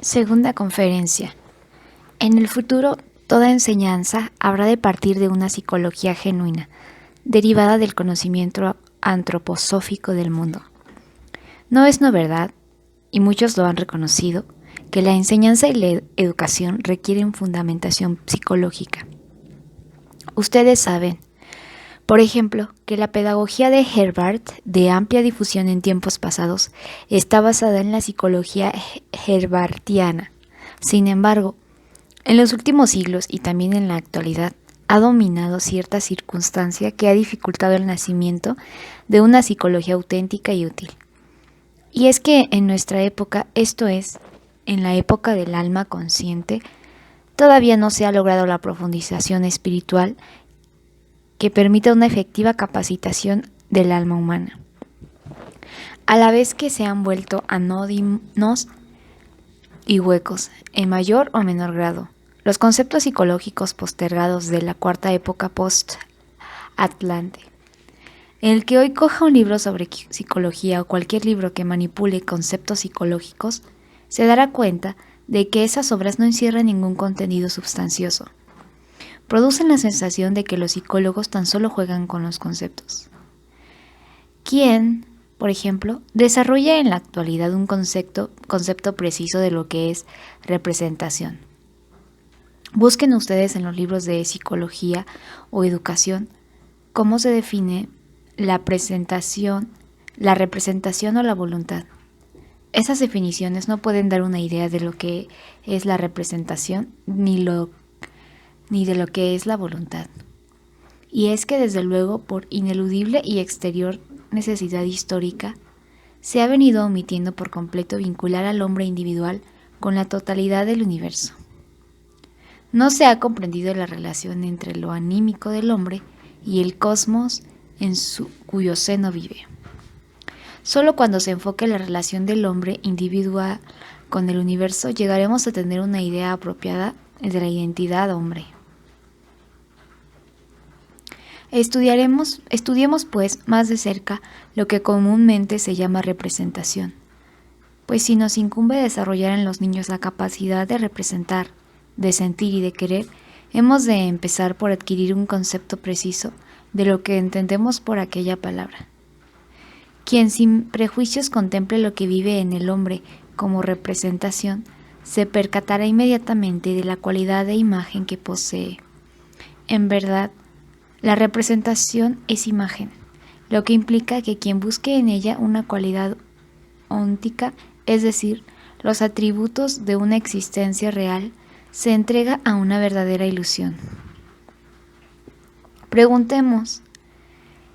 Segunda conferencia. En el futuro, toda enseñanza habrá de partir de una psicología genuina, derivada del conocimiento antroposófico del mundo. No es novedad, y muchos lo han reconocido, que la enseñanza y la educación requieren fundamentación psicológica. Ustedes saben, por ejemplo, que la pedagogía de Herbart, de amplia difusión en tiempos pasados, está basada en la psicología herbartiana. Sin embargo, en los últimos siglos y también en la actualidad, ha dominado cierta circunstancia que ha dificultado el nacimiento de una psicología auténtica y útil. Y es que en nuestra época, esto es, en la época del alma consciente, todavía no se ha logrado la profundización espiritual que permita una efectiva capacitación del alma humana. A la vez que se han vuelto anódinos y huecos, en mayor o menor grado, los conceptos psicológicos postergados de la cuarta época post-Atlante. El que hoy coja un libro sobre psicología o cualquier libro que manipule conceptos psicológicos, se dará cuenta de que esas obras no encierran ningún contenido sustancioso. Producen la sensación de que los psicólogos tan solo juegan con los conceptos. ¿Quién, por ejemplo, desarrolla en la actualidad un concepto preciso de lo que es representación? Busquen ustedes en los libros de psicología o educación cómo se define la representación o la voluntad. Esas definiciones no pueden dar una idea de lo que es la representación ni de lo que es la voluntad. Y es que desde luego, por ineludible y exterior necesidad histórica, se ha venido omitiendo por completo vincular al hombre individual con la totalidad del universo. No se ha comprendido la relación entre lo anímico del hombre y el cosmos cuyo seno vive. Solo cuando se enfoque la relación del hombre individual con el universo llegaremos a tener una idea apropiada de la identidad hombre. Estudiemos pues más de cerca lo que comúnmente se llama representación, pues si nos incumbe desarrollar en los niños la capacidad de representar, de sentir y de querer, hemos de empezar por adquirir un concepto preciso de lo que entendemos por aquella palabra. Quien sin prejuicios contemple lo que vive en el hombre como representación, se percatará inmediatamente de la cualidad de imagen que posee. En verdad, la representación es imagen, lo que implica que quien busque en ella una cualidad óntica, es decir, los atributos de una existencia real, se entrega a una verdadera ilusión. Preguntemos,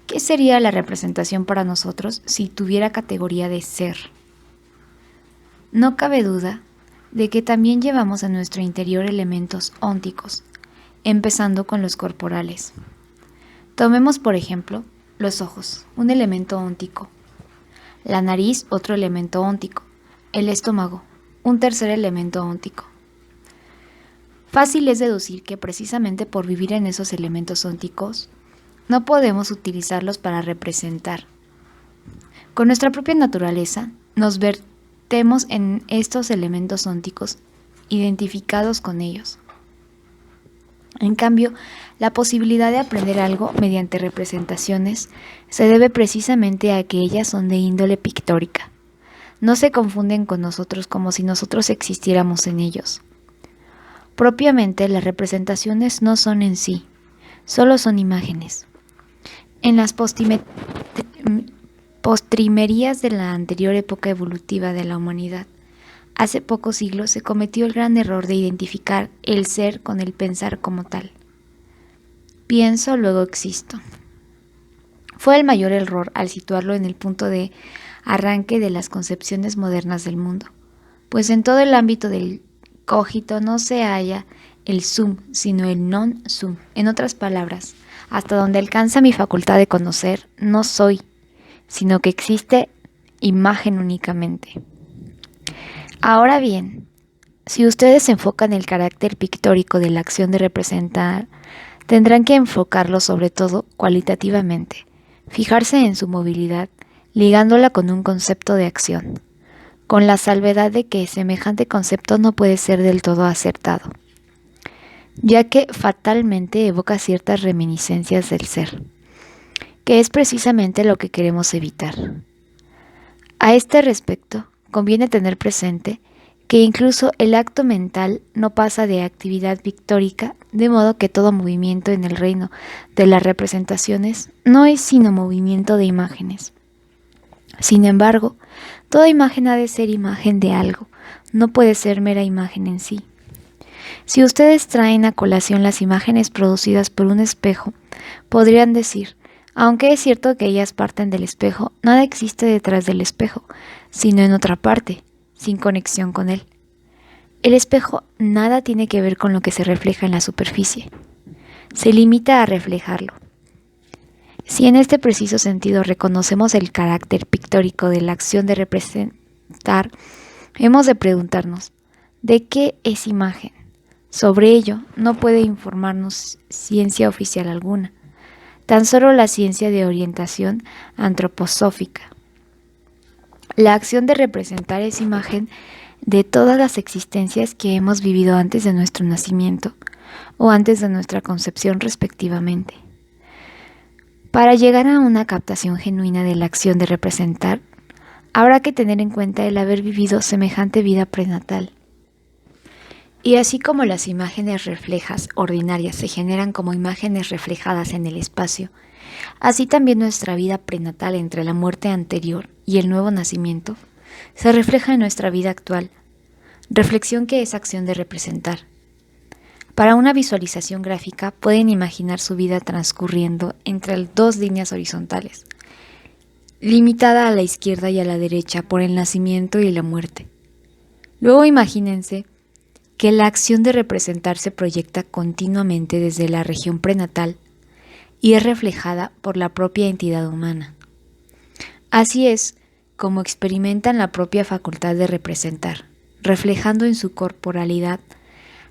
¿qué sería la representación para nosotros si tuviera categoría de ser? No cabe duda de que también llevamos en nuestro interior elementos ónticos, empezando con los corporales. Tomemos, por ejemplo, los ojos, un elemento óntico, la nariz, otro elemento óntico, el estómago, un tercer elemento óntico. Fácil es deducir que precisamente por vivir en esos elementos ónticos, no podemos utilizarlos para representar. Con nuestra propia naturaleza, nos vertemos en estos elementos ónticos, identificados con ellos. En cambio, la posibilidad de aprender algo mediante representaciones se debe precisamente a que ellas son de índole pictórica. No se confunden con nosotros como si nosotros existiéramos en ellos. Propiamente, las representaciones no son en sí, solo son imágenes. En las postrimerías de la anterior época evolutiva de la humanidad, hace pocos siglos se cometió el gran error de identificar el ser con el pensar como tal. Pienso, luego existo. Fue el mayor error al situarlo en el punto de arranque de las concepciones modernas del mundo, pues en todo el ámbito del cogito no se halla el sum, sino el non sum. En otras palabras, hasta donde alcanza mi facultad de conocer, no soy, sino que existe imagen únicamente. Ahora bien, si ustedes enfocan el carácter pictórico de la acción de representar, tendrán que enfocarlo sobre todo cualitativamente, fijarse en su movilidad, ligándola con un concepto de acción. con la salvedad de que semejante concepto no puede ser del todo acertado, ya que fatalmente evoca ciertas reminiscencias del ser, que es precisamente lo que queremos evitar. A este respecto, conviene tener presente que incluso el acto mental no pasa de actividad pictórica, de modo que todo movimiento en el reino de las representaciones no es sino movimiento de imágenes. Sin embargo, toda imagen ha de ser imagen de algo, no puede ser mera imagen en sí. Si ustedes traen a colación las imágenes producidas por un espejo, podrían decir, aunque es cierto que ellas parten del espejo, nada existe detrás del espejo, sino en otra parte, sin conexión con él. El espejo nada tiene que ver con lo que se refleja en la superficie. Se limita a reflejarlo. Si en este preciso sentido reconocemos el carácter pictórico de la acción de representar, hemos de preguntarnos, ¿de qué es imagen? Sobre ello no puede informarnos ciencia oficial alguna, tan solo la ciencia de orientación antroposófica. La acción de representar es imagen de todas las existencias que hemos vivido antes de nuestro nacimiento o antes de nuestra concepción respectivamente. Para llegar a una captación genuina de la acción de representar, habrá que tener en cuenta el haber vivido semejante vida prenatal. Y así como las imágenes reflejas ordinarias se generan como imágenes reflejadas en el espacio, así también nuestra vida prenatal entre la muerte anterior y el nuevo nacimiento se refleja en nuestra vida actual, reflexión que es acción de representar. Para una visualización gráfica pueden imaginar su vida transcurriendo entre dos líneas horizontales, limitada a la izquierda y a la derecha por el nacimiento y la muerte. Luego imagínense que la acción de representar se proyecta continuamente desde la región prenatal y es reflejada por la propia entidad humana. Así es como experimentan la propia facultad de representar, reflejando en su corporalidad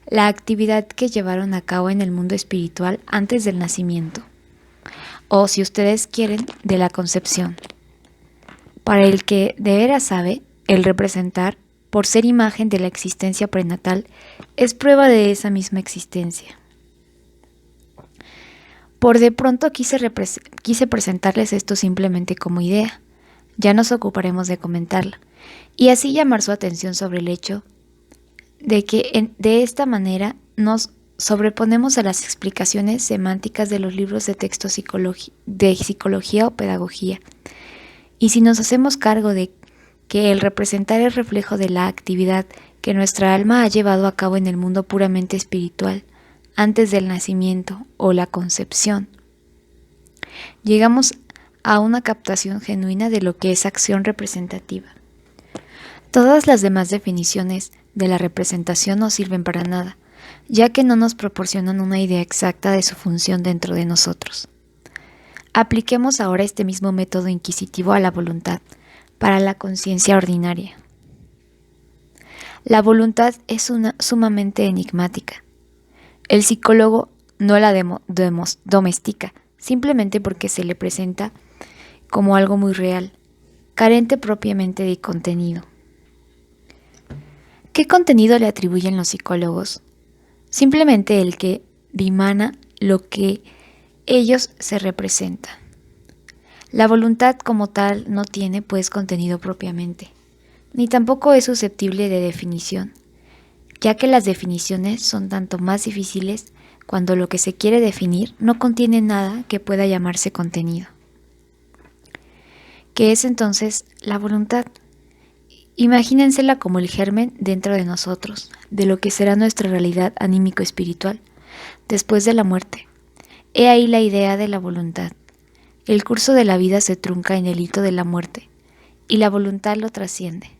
la actividad que llevaron a cabo en el mundo espiritual antes del nacimiento, o si ustedes quieren, de la concepción. Para el que de veras sabe, el representar, por ser imagen de la existencia prenatal, es prueba de esa misma existencia. Por de pronto quise presentarles esto simplemente como idea, ya nos ocuparemos de comentarla, y así llamar su atención sobre el hecho de que de esta manera nos sobreponemos a las explicaciones semánticas de los libros de texto de psicología o pedagogía. Y si nos hacemos cargo de que el representar es reflejo de la actividad que nuestra alma ha llevado a cabo en el mundo puramente espiritual, antes del nacimiento o la concepción, llegamos a una captación genuina de lo que es acción representativa. Todas las demás definiciones de la representación no sirven para nada, ya que no nos proporcionan una idea exacta de su función dentro de nosotros. Apliquemos ahora este mismo método inquisitivo a la voluntad, para la conciencia ordinaria. La voluntad es sumamente enigmática. El psicólogo no la domestica, simplemente porque se le presenta como algo muy real, carente propiamente de contenido. ¿Qué contenido le atribuyen los psicólogos? Simplemente el que dimana lo que ellos se representan. La voluntad como tal no tiene pues contenido propiamente, ni tampoco es susceptible de definición, ya que las definiciones son tanto más difíciles cuando lo que se quiere definir no contiene nada que pueda llamarse contenido. ¿Qué es entonces la voluntad? Imagínensela como el germen dentro de nosotros, de lo que será nuestra realidad anímico-espiritual después de la muerte. He ahí la idea de la voluntad. El curso de la vida se trunca en el hito de la muerte, y la voluntad lo trasciende.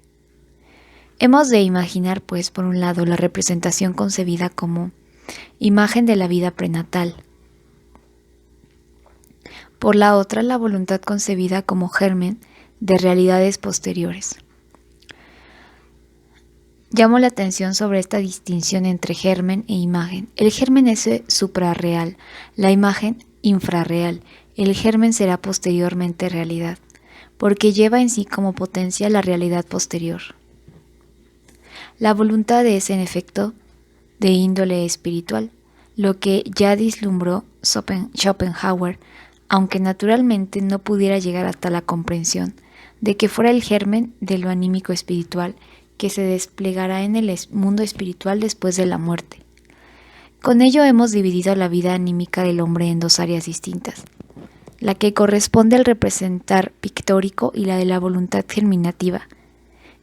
Hemos de imaginar, pues, por un lado, la representación concebida como imagen de la vida prenatal. Por la otra, la voluntad concebida como germen de realidades posteriores. Llamo la atención sobre esta distinción entre germen e imagen. El germen es suprarreal, la imagen infrarreal. El germen será posteriormente realidad, porque lleva en sí como potencia la realidad posterior. La voluntad es, en efecto, de índole espiritual, lo que ya vislumbró Schopenhauer, aunque naturalmente no pudiera llegar hasta la comprensión de que fuera el germen de lo anímico espiritual que se desplegará en el mundo espiritual después de la muerte. Con ello hemos dividido la vida anímica del hombre en dos áreas distintas, la que corresponde al representar pictórico y la de la voluntad germinativa.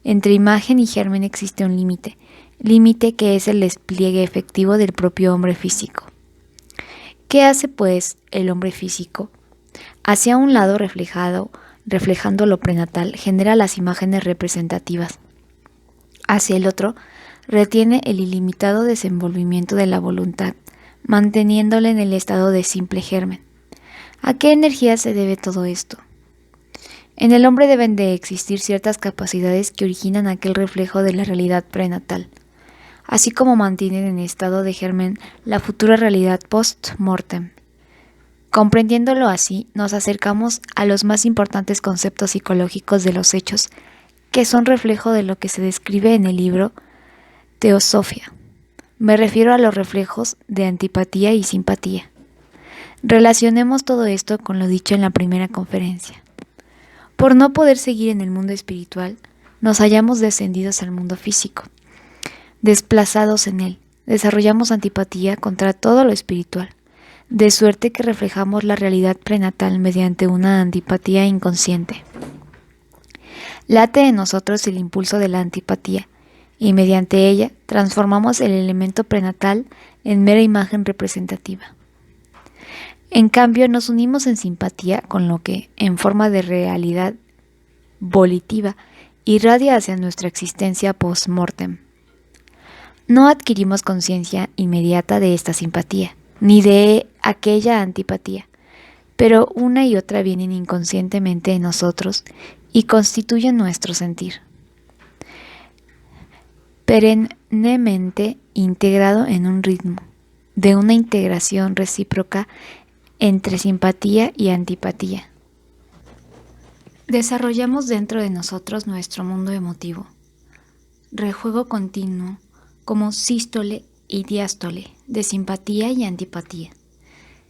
Entre imagen y germen existe un límite que es el despliegue efectivo del propio hombre físico. ¿Qué hace, pues, el hombre físico? Hacia un lado reflejando lo prenatal, genera las imágenes representativas. Hacia el otro, retiene el ilimitado desenvolvimiento de la voluntad, manteniéndola en el estado de simple germen. ¿A qué energía se debe todo esto? En el hombre deben de existir ciertas capacidades que originan aquel reflejo de la realidad prenatal, así como mantienen en estado de germen la futura realidad post-mortem. Comprendiéndolo así, nos acercamos a los más importantes conceptos psicológicos de los hechos, que son reflejo de lo que se describe en el libro Teosofía. Me refiero a los reflejos de antipatía y simpatía. Relacionemos todo esto con lo dicho en la primera conferencia. Por no poder seguir en el mundo espiritual, nos hallamos descendidos al mundo físico. Desplazados en él, desarrollamos antipatía contra todo lo espiritual, de suerte que reflejamos la realidad prenatal mediante una antipatía inconsciente. Late en nosotros el impulso de la antipatía, y mediante ella transformamos el elemento prenatal en mera imagen representativa. En cambio, nos unimos en simpatía con lo que, en forma de realidad volitiva, irradia hacia nuestra existencia post-mortem. No adquirimos conciencia inmediata de esta simpatía, ni de aquella antipatía, pero una y otra vienen inconscientemente en nosotros y constituyen nuestro sentir, perennemente integrado en un ritmo de una integración recíproca entre simpatía y antipatía. Desarrollamos dentro de nosotros nuestro mundo emotivo, rejuego continuo como sístole y diástole de simpatía y antipatía.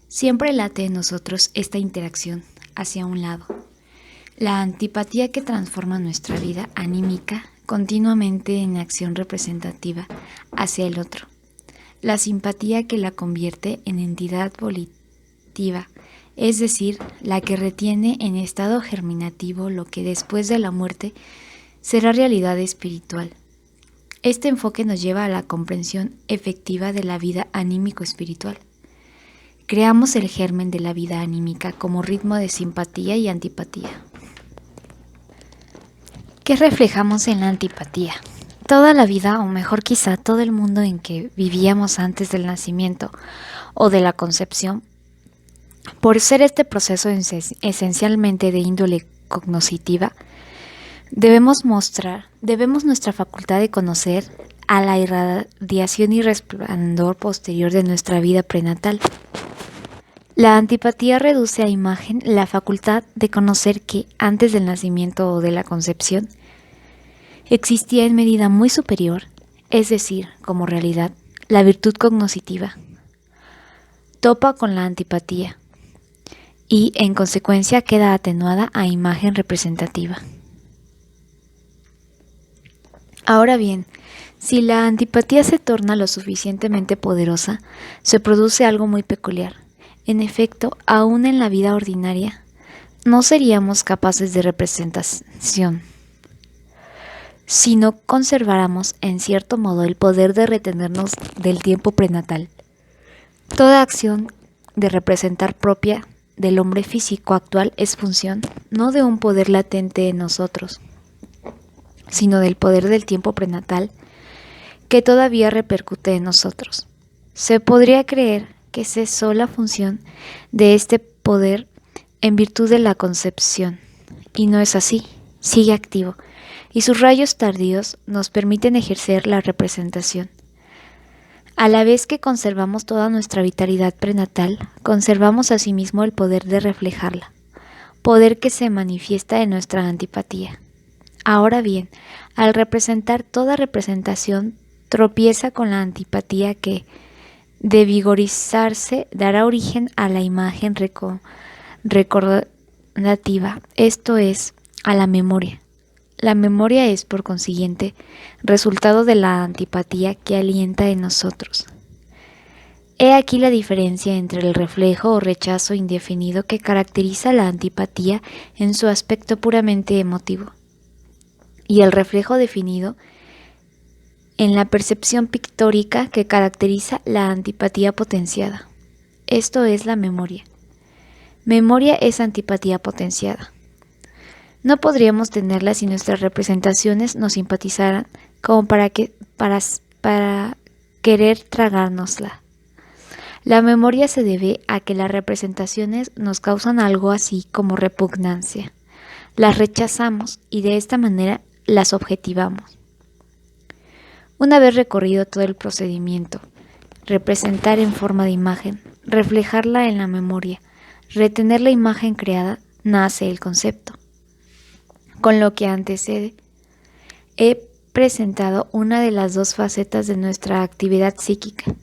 Siempre late en nosotros esta interacción hacia un lado. La antipatía que transforma nuestra vida anímica continuamente en acción representativa hacia el otro. La simpatía que la convierte en entidad volitiva, es decir, la que retiene en estado germinativo lo que después de la muerte será realidad espiritual. Este enfoque nos lleva a la comprensión efectiva de la vida anímico-espiritual. Creamos el germen de la vida anímica como ritmo de simpatía y antipatía. ¿Qué reflejamos en la antipatía? Toda la vida, o mejor quizá todo el mundo en que vivíamos antes del nacimiento o de la concepción, por ser este proceso esencialmente de índole cognoscitiva, debemos nuestra facultad de conocer a la irradiación y resplandor posterior de nuestra vida prenatal. La antipatía reduce a imagen la facultad de conocer que antes del nacimiento o de la concepción existía en medida muy superior, es decir, como realidad, la virtud cognoscitiva. Topa con la antipatía y, en consecuencia, queda atenuada a imagen representativa. Ahora bien, si la antipatía se torna lo suficientemente poderosa, se produce algo muy peculiar. En efecto, aún en la vida ordinaria, no seríamos capaces de representación, si no conserváramos en cierto modo el poder de retenernos del tiempo prenatal. Toda acción de representar propia del hombre físico actual es función no de un poder latente en nosotros, sino del poder del tiempo prenatal que todavía repercute en nosotros. Se podría creer que cesó la función de este poder en virtud de la concepción, y no es así, sigue activo, y sus rayos tardíos nos permiten ejercer la representación. A la vez que conservamos toda nuestra vitalidad prenatal, conservamos asimismo el poder de reflejarla, poder que se manifiesta en nuestra antipatía. Ahora bien, al representar toda representación, tropieza con la antipatía que, de vigorizarse, dará origen a la imagen recordativa, esto es, a la memoria. La memoria es, por consiguiente, resultado de la antipatía que alienta en nosotros. He aquí la diferencia entre el reflejo o rechazo indefinido que caracteriza la antipatía en su aspecto puramente emotivo, y el reflejo definido en la percepción pictórica que caracteriza la antipatía potenciada. Esto es la memoria. Memoria es antipatía potenciada. No podríamos tenerla si nuestras representaciones nos simpatizaran como para querer tragárnosla. La memoria se debe a que las representaciones nos causan algo así como repugnancia. Las rechazamos y de esta manera las objetivamos. Una vez recorrido todo el procedimiento, representar en forma de imagen, reflejarla en la memoria, retener la imagen creada, nace el concepto. Con lo que antecede, he presentado una de las dos facetas de nuestra actividad psíquica,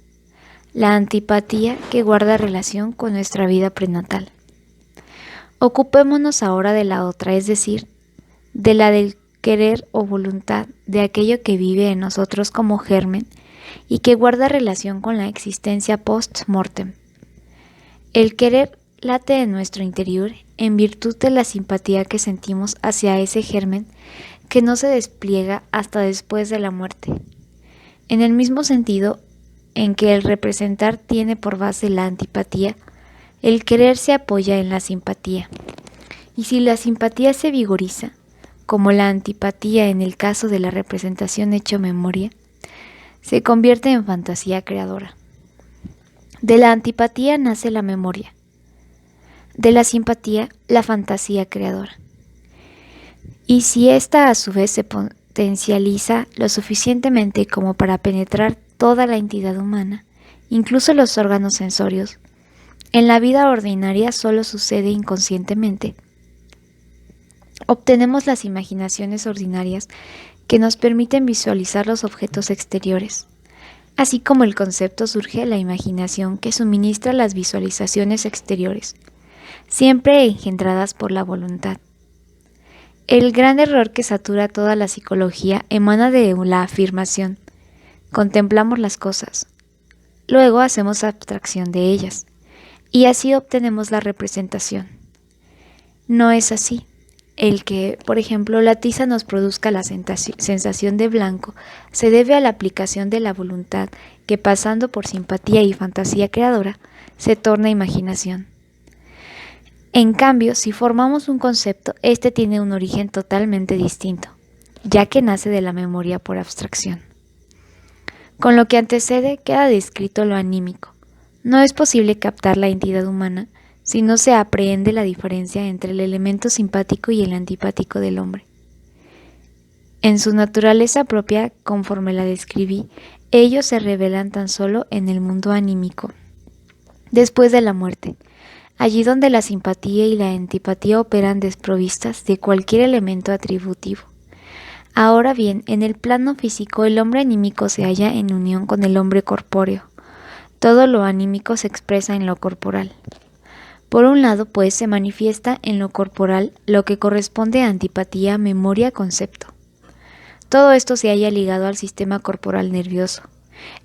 la antipatía que guarda relación con nuestra vida prenatal. Ocupémonos ahora de la otra, es decir, de la del querer o voluntad, de aquello que vive en nosotros como germen y que guarda relación con la existencia post-mortem. El querer late en nuestro interior en virtud de la simpatía que sentimos hacia ese germen que no se despliega hasta después de la muerte. En el mismo sentido en que el representar tiene por base la antipatía, el querer se apoya en la simpatía. Y si la simpatía se vigoriza, como la antipatía en el caso de la representación hecho memoria, se convierte en fantasía creadora. De la antipatía nace la memoria. De la simpatía, la fantasía creadora. Y si ésta a su vez se potencializa lo suficientemente como para penetrar toda la entidad humana, incluso los órganos sensorios, en la vida ordinaria solo sucede inconscientemente. Obtenemos las imaginaciones ordinarias que nos permiten visualizar los objetos exteriores. Así como el concepto surge la imaginación que suministra las visualizaciones exteriores, siempre engendradas por la voluntad. El gran error que satura toda la psicología emana de la afirmación: contemplamos las cosas, luego hacemos abstracción de ellas, y así obtenemos la representación. No es así. El que, por ejemplo, la tiza nos produzca la sensación de blanco se debe a la aplicación de la voluntad que, pasando por simpatía y fantasía creadora, se torna imaginación. En cambio, si formamos un concepto, este tiene un origen totalmente distinto, ya que nace de la memoria por abstracción. Con lo que antecede queda descrito lo anímico. No es posible captar la entidad humana si no se aprehende la diferencia entre el elemento simpático y el antipático del hombre. En su naturaleza propia, conforme la describí, ellos se revelan tan solo en el mundo anímico, después de la muerte, allí donde la simpatía y la antipatía operan desprovistas de cualquier elemento atributivo. Ahora bien, en el plano físico, el hombre anímico se halla en unión con el hombre corpóreo. Todo lo anímico se expresa en lo corporal. Por un lado, pues, se manifiesta en lo corporal lo que corresponde a antipatía, memoria, concepto. Todo esto se halla ligado al sistema corporal nervioso.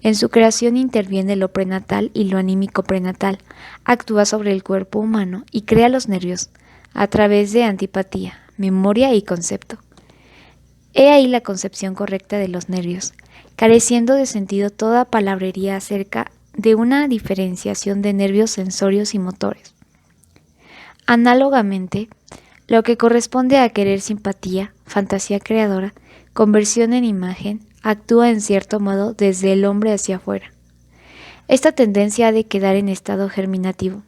En su creación interviene lo prenatal y lo anímico prenatal, actúa sobre el cuerpo humano y crea los nervios, a través de antipatía, memoria y concepto. He ahí la concepción correcta de los nervios, careciendo de sentido toda palabrería acerca de una diferenciación de nervios sensorios y motores. Análogamente, lo que corresponde a querer simpatía, fantasía creadora, conversión en imagen, actúa en cierto modo desde el hombre hacia afuera. Esta tendencia ha de quedar en estado germinativo,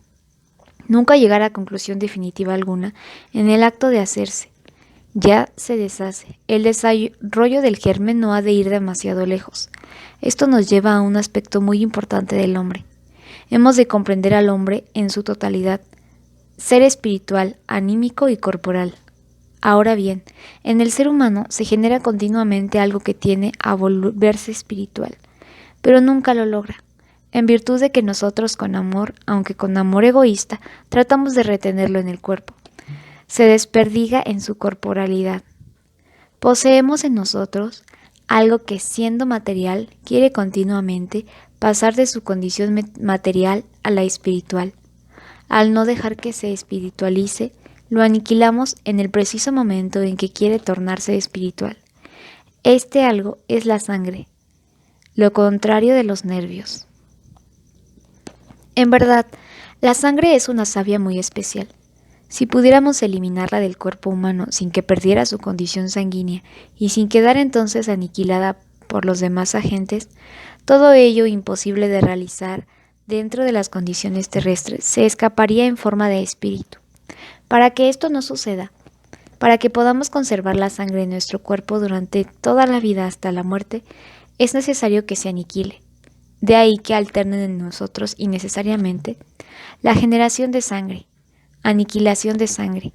nunca llegar a conclusión definitiva alguna en el acto de hacerse. Ya se deshace. El desarrollo del germen no ha de ir demasiado lejos. Esto nos lleva a un aspecto muy importante del hombre. Hemos de comprender al hombre en su totalidad, ser espiritual, anímico y corporal. Ahora bien, en el ser humano se genera continuamente algo que tiende a volverse espiritual, pero nunca lo logra, en virtud de que nosotros con amor, aunque con amor egoísta, tratamos de retenerlo en el cuerpo. Se desperdiga en su corporalidad. Poseemos en nosotros algo que, siendo material, quiere continuamente pasar de su condición material a la espiritual. Al no dejar que se espiritualice, lo aniquilamos en el preciso momento en que quiere tornarse espiritual. Este algo es la sangre, lo contrario de los nervios. En verdad, la sangre es una savia muy especial. Si pudiéramos eliminarla del cuerpo humano sin que perdiera su condición sanguínea y sin quedar entonces aniquilada por los demás agentes, todo ello imposible de realizar dentro de las condiciones terrestres se escaparía en forma de espíritu. Para que esto no suceda, para que podamos conservar la sangre en nuestro cuerpo durante toda la vida hasta la muerte, es necesario que se aniquile. De ahí que alternen en nosotros innecesariamente la generación de sangre, aniquilación de sangre,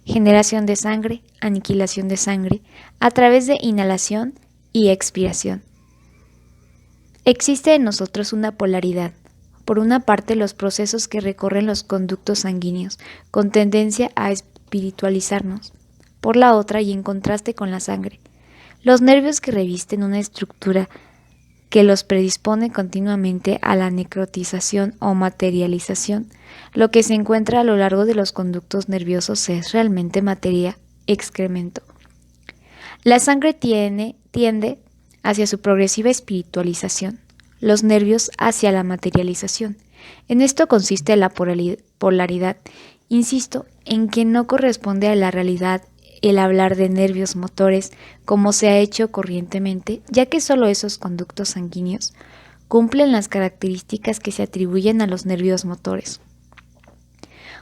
generación de sangre, aniquilación de sangre, a través de inhalación y expiración. Existe en nosotros una polaridad. Por una parte, los procesos que recorren los conductos sanguíneos, con tendencia a espiritualizarnos. Por la otra, y en contraste con la sangre, los nervios que revisten una estructura que los predispone continuamente a la necrotización o materialización. Lo que se encuentra a lo largo de los conductos nerviosos es realmente materia, excremento. La sangre tiende hacia su progresiva espiritualización, los nervios hacia la materialización. En esto consiste la polaridad. Insisto en que no corresponde a la realidad el hablar de nervios motores como se ha hecho corrientemente, ya que solo esos conductos sanguíneos cumplen las características que se atribuyen a los nervios motores.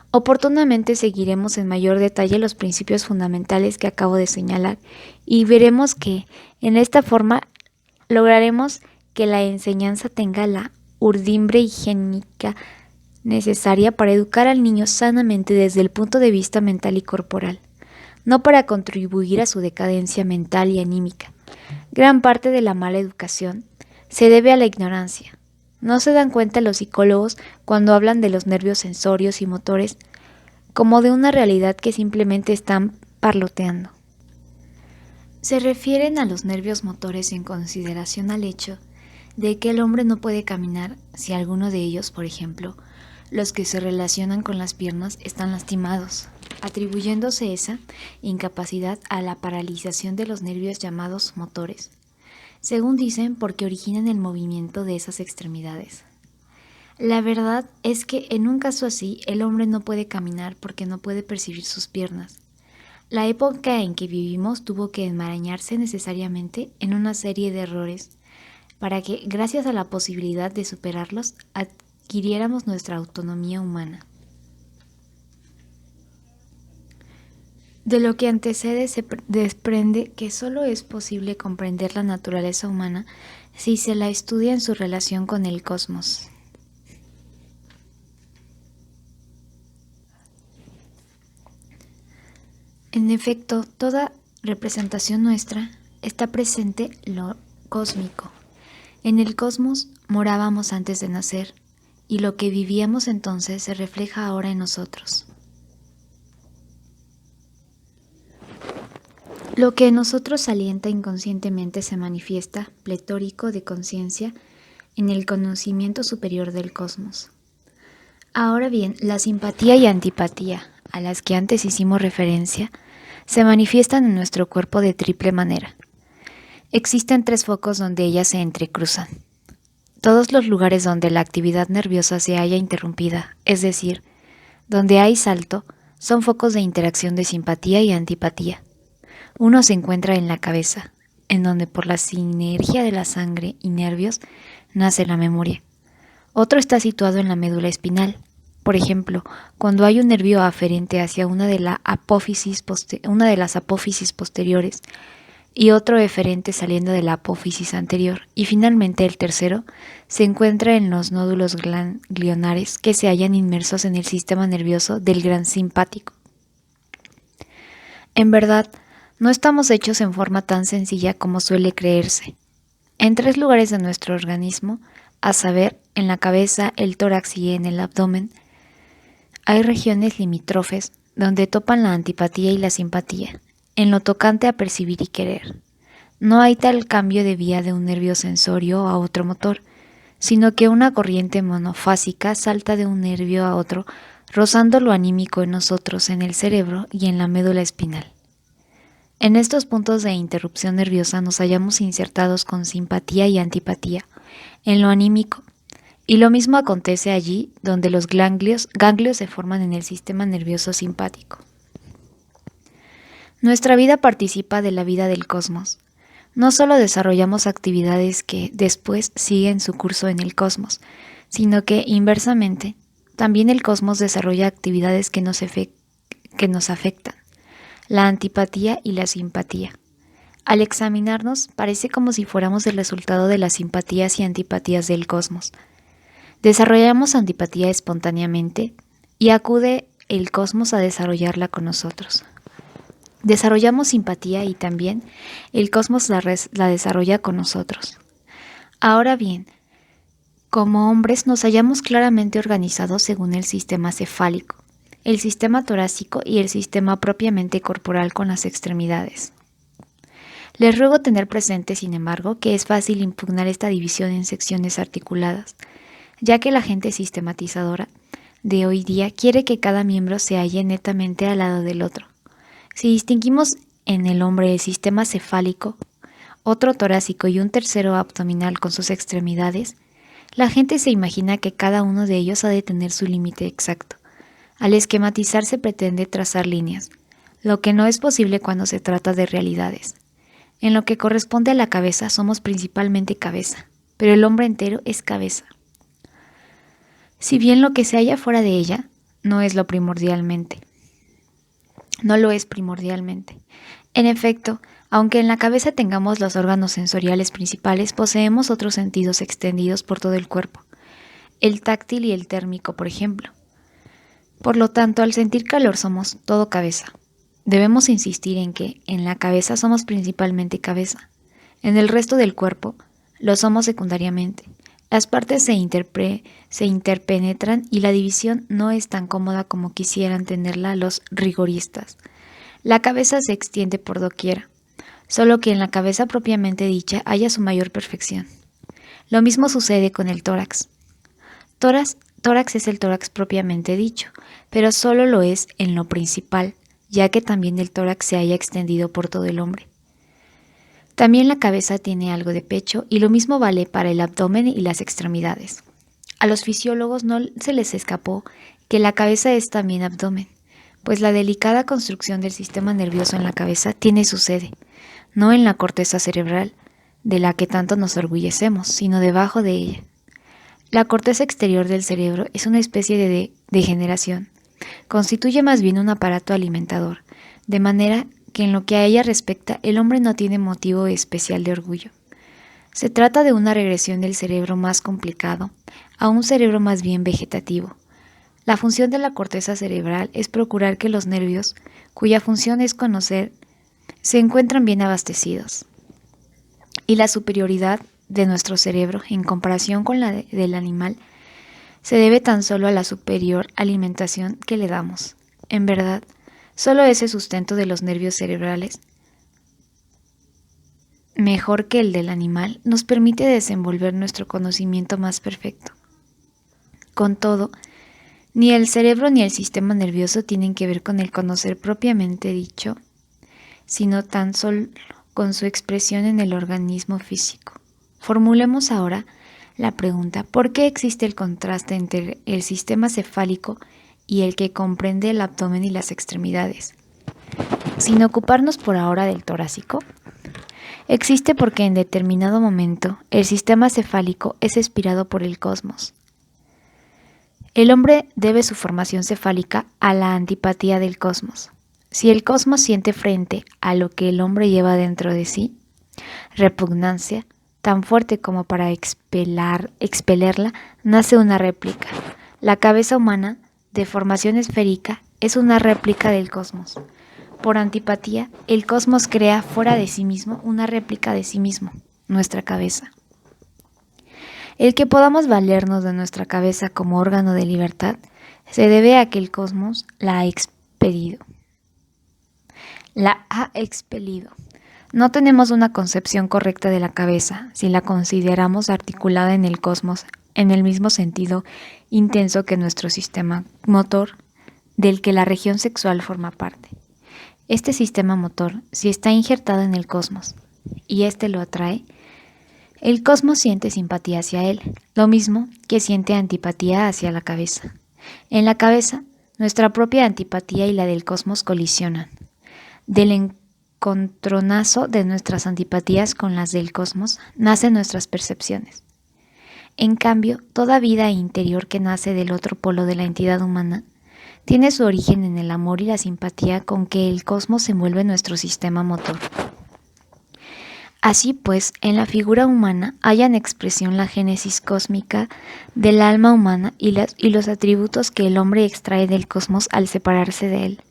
Oportunamente seguiremos en mayor detalle los principios fundamentales que acabo de señalar y veremos que, en esta forma, lograremos que la enseñanza tenga la urdimbre higiénica necesaria para educar al niño sanamente desde el punto de vista mental y corporal, no para contribuir a su decadencia mental y anímica. Gran parte de la mala educación se debe a la ignorancia. No se dan cuenta los psicólogos cuando hablan de los nervios sensorios y motores como de una realidad que simplemente están parloteando. Se refieren a los nervios motores en consideración al hecho de que el hombre no puede caminar si alguno de ellos, por ejemplo, los que se relacionan con las piernas, están lastimados, atribuyéndose esa incapacidad a la paralización de los nervios llamados motores, según dicen, porque originan el movimiento de esas extremidades. La verdad es que en un caso así el hombre no puede caminar porque no puede percibir sus piernas. La época en que vivimos tuvo que enmarañarse necesariamente en una serie de errores para que, gracias a la posibilidad de superarlos, adquiriéramos nuestra autonomía humana. De lo que antecede se desprende que solo es posible comprender la naturaleza humana si se la estudia en su relación con el cosmos. En efecto, toda representación nuestra está presente lo cósmico. En el cosmos morábamos antes de nacer, y lo que vivíamos entonces se refleja ahora en nosotros. Lo que en nosotros alienta inconscientemente se manifiesta, pletórico de conciencia, en el conocimiento superior del cosmos. Ahora bien, la simpatía y antipatía, a las que antes hicimos referencia, se manifiestan en nuestro cuerpo de triple manera. Existen 3 focos donde ellas se entrecruzan. Todos los lugares donde la actividad nerviosa se halla interrumpida, es decir, donde hay salto, son focos de interacción de simpatía y antipatía. Uno se encuentra en la cabeza, en donde por la sinergia de la sangre y nervios nace la memoria. Otro está situado en la médula espinal. Por ejemplo, cuando hay un nervio aferente hacia una de las apófisis posteriores y otro eferente saliendo de la apófisis anterior, y finalmente el tercero se encuentra en los nódulos ganglionares que se hallan inmersos en el sistema nervioso del gran simpático. En verdad, no estamos hechos en forma tan sencilla como suele creerse. En 3 lugares de nuestro organismo, a saber, en la cabeza, el tórax y en el abdomen, hay regiones limítrofes donde topan la antipatía y la simpatía, en lo tocante a percibir y querer. No hay tal cambio de vía de un nervio sensorio a otro motor, sino que una corriente monofásica salta de un nervio a otro, rozando lo anímico en nosotros, en el cerebro y en la médula espinal. En estos puntos de interrupción nerviosa nos hallamos insertados con simpatía y antipatía, en lo anímico, y lo mismo acontece allí donde los ganglios se forman en el sistema nervioso simpático. Nuestra vida participa de la vida del cosmos. No solo desarrollamos actividades que después siguen su curso en el cosmos, sino que, inversamente, también el cosmos desarrolla actividades que nos afectan, la antipatía y la simpatía. Al examinarnos, parece como si fuéramos el resultado de las simpatías y antipatías del cosmos. Desarrollamos antipatía espontáneamente y acude el cosmos a desarrollarla con nosotros. Desarrollamos simpatía y también el cosmos la desarrolla con nosotros. Ahora bien, como hombres nos hallamos claramente organizados según el sistema cefálico, el sistema torácico y el sistema propiamente corporal con las extremidades. Les ruego tener presente, sin embargo, que es fácil impugnar esta división en secciones articuladas, ya que la gente sistematizadora de hoy día quiere que cada miembro se halle netamente al lado del otro. Si distinguimos en el hombre el sistema cefálico, otro torácico y un tercero abdominal con sus extremidades, la gente se imagina que cada uno de ellos ha de tener su límite exacto. Al esquematizar se pretende trazar líneas, lo que no es posible cuando se trata de realidades. En lo que corresponde a la cabeza somos principalmente cabeza, pero el hombre entero es cabeza. Si bien lo que se halla fuera de ella no lo es primordialmente. En efecto, aunque en la cabeza tengamos los órganos sensoriales principales, poseemos otros sentidos extendidos por todo el cuerpo, el táctil y el térmico, por ejemplo. Por lo tanto, al sentir calor somos todo cabeza. Debemos insistir en que en la cabeza somos principalmente cabeza. En el resto del cuerpo lo somos secundariamente. Las partes se interpenetran y la división no es tan cómoda como quisieran tenerla los rigoristas. La cabeza se extiende por doquiera, solo que en la cabeza propiamente dicha haya su mayor perfección. Lo mismo sucede con el tórax. Tórax es el tórax propiamente dicho, pero solo lo es en lo principal, ya que también el tórax se haya extendido por todo el hombre. También la cabeza tiene algo de pecho y lo mismo vale para el abdomen y las extremidades. A los fisiólogos no se les escapó que la cabeza es también abdomen, pues la delicada construcción del sistema nervioso en la cabeza tiene su sede, no en la corteza cerebral, de la que tanto nos orgullecemos, sino debajo de ella. La corteza exterior del cerebro es una especie de degeneración. Constituye más bien un aparato alimentador, de manera que en lo que a ella respecta el hombre no tiene motivo especial de orgullo. Se trata de una regresión del cerebro más complicado a un cerebro más bien vegetativo. La función de la corteza cerebral es procurar que los nervios, cuya función es conocer, se encuentran bien abastecidos. Y la superioridad de nuestro cerebro en comparación con la del animal se debe tan solo a la superior alimentación que le damos. En verdad, solo ese sustento de los nervios cerebrales, mejor que el del animal, nos permite desenvolver nuestro conocimiento más perfecto. Con todo, ni el cerebro ni el sistema nervioso tienen que ver con el conocer propiamente dicho, sino tan solo con su expresión en el organismo físico. Formulemos ahora la pregunta: ¿por qué existe el contraste entre el sistema cefálico y el que comprende el abdomen y las extremidades? Sin ocuparnos por ahora del torácico, existe porque en determinado momento el sistema cefálico es aspirado por el cosmos. El hombre debe su formación cefálica a la antipatía del cosmos. Si el cosmos siente frente a lo que el hombre lleva dentro de sí, repugnancia, tan fuerte como para expelerla, nace una réplica. La cabeza humana, de formación esférica, es una réplica del cosmos. Por antipatía, el cosmos crea fuera de sí mismo una réplica de sí mismo, nuestra cabeza. El que podamos valernos de nuestra cabeza como órgano de libertad se debe a que el cosmos la ha expedido. No tenemos una concepción correcta de la cabeza si la consideramos articulada en el cosmos en el mismo sentido intenso que nuestro sistema motor, del que la región sexual forma parte. Este sistema motor, si está injertado en el cosmos y éste lo atrae, el cosmos siente simpatía hacia él, lo mismo que siente antipatía hacia la cabeza. En la cabeza, nuestra propia antipatía y la del cosmos colisionan. Del encontronazo de nuestras antipatías con las del cosmos nacen nuestras percepciones. En cambio, toda vida interior que nace del otro polo de la entidad humana tiene su origen en el amor y la simpatía con que el cosmos envuelve nuestro sistema motor. Así pues, en la figura humana hallan expresión la génesis cósmica del alma humana y los atributos que el hombre extrae del cosmos al separarse de él.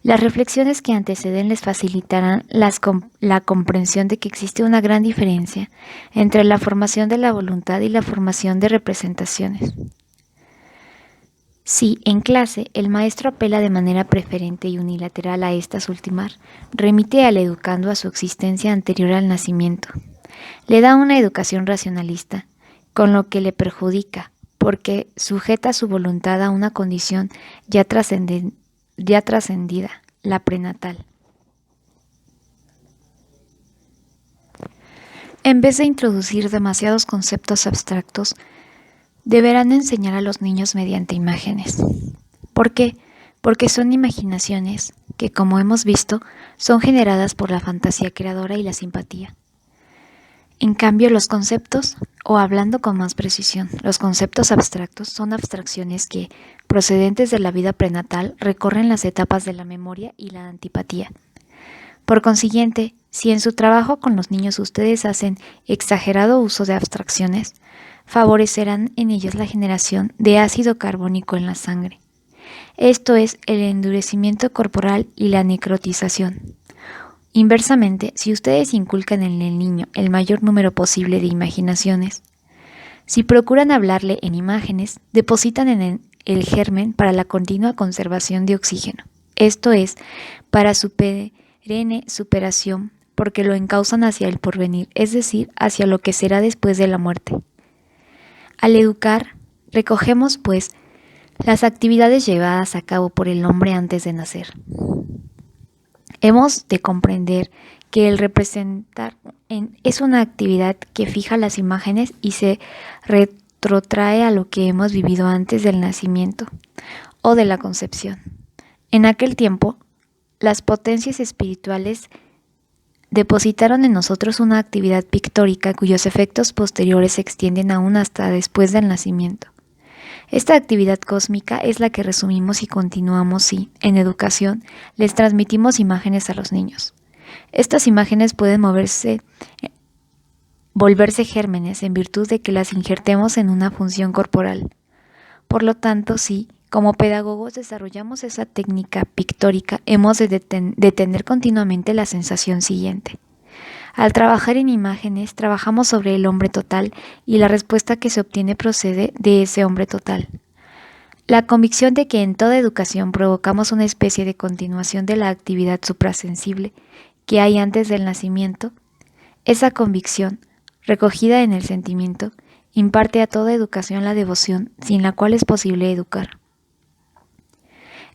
Las reflexiones que anteceden les facilitarán la comprensión de que existe una gran diferencia entre la formación de la voluntad y la formación de representaciones. Si, en clase, el maestro apela de manera preferente y unilateral a estas últimas, remite al educando a su existencia anterior al nacimiento. Le da una educación racionalista, con lo que le perjudica, porque sujeta su voluntad a una condición ya trascendida, la prenatal. En vez de introducir demasiados conceptos abstractos, deberán enseñar a los niños mediante imágenes. ¿Por qué? Porque son imaginaciones que, como hemos visto, son generadas por la fantasía creadora y la simpatía. En cambio, los conceptos, o hablando con más precisión, los conceptos abstractos son abstracciones que, procedentes de la vida prenatal, recorren las etapas de la memoria y la antipatía. Por consiguiente, si en su trabajo con los niños ustedes hacen exagerado uso de abstracciones, favorecerán en ellos la generación de ácido carbónico en la sangre. Esto es el endurecimiento corporal y la necrotización. Inversamente, si ustedes inculcan en el niño el mayor número posible de imaginaciones, si procuran hablarle en imágenes, depositan en el germen para la continua conservación de oxígeno. Esto es, para su perenne superación, porque lo encausan hacia el porvenir, es decir, hacia lo que será después de la muerte. Al educar, recogemos, pues, las actividades llevadas a cabo por el hombre antes de nacer. Hemos de comprender que el representar es una actividad que fija las imágenes y se retrotrae a lo que hemos vivido antes del nacimiento o de la concepción. En aquel tiempo, las potencias espirituales depositaron en nosotros una actividad pictórica cuyos efectos posteriores se extienden aún hasta después del nacimiento. Esta actividad cósmica es la que resumimos y continuamos si, en educación, les transmitimos imágenes a los niños. Estas imágenes pueden volverse gérmenes en virtud de que las injertemos en una función corporal. Por lo tanto, si, como pedagogos, desarrollamos esa técnica pictórica, hemos de tener continuamente la sensación siguiente. Al trabajar en imágenes, trabajamos sobre el hombre total y la respuesta que se obtiene procede de ese hombre total. La convicción de que en toda educación provocamos una especie de continuación de la actividad suprasensible que hay antes del nacimiento, esa convicción, recogida en el sentimiento, imparte a toda educación la devoción sin la cual es posible educar.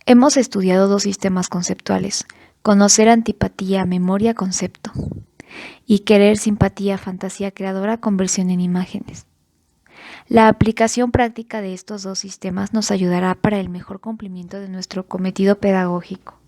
Hemos estudiado dos sistemas conceptuales: conocer antipatía, memoria, concepto, y querer, simpatía, fantasía creadora, conversión en imágenes. La aplicación práctica de estos dos sistemas nos ayudará para el mejor cumplimiento de nuestro cometido pedagógico.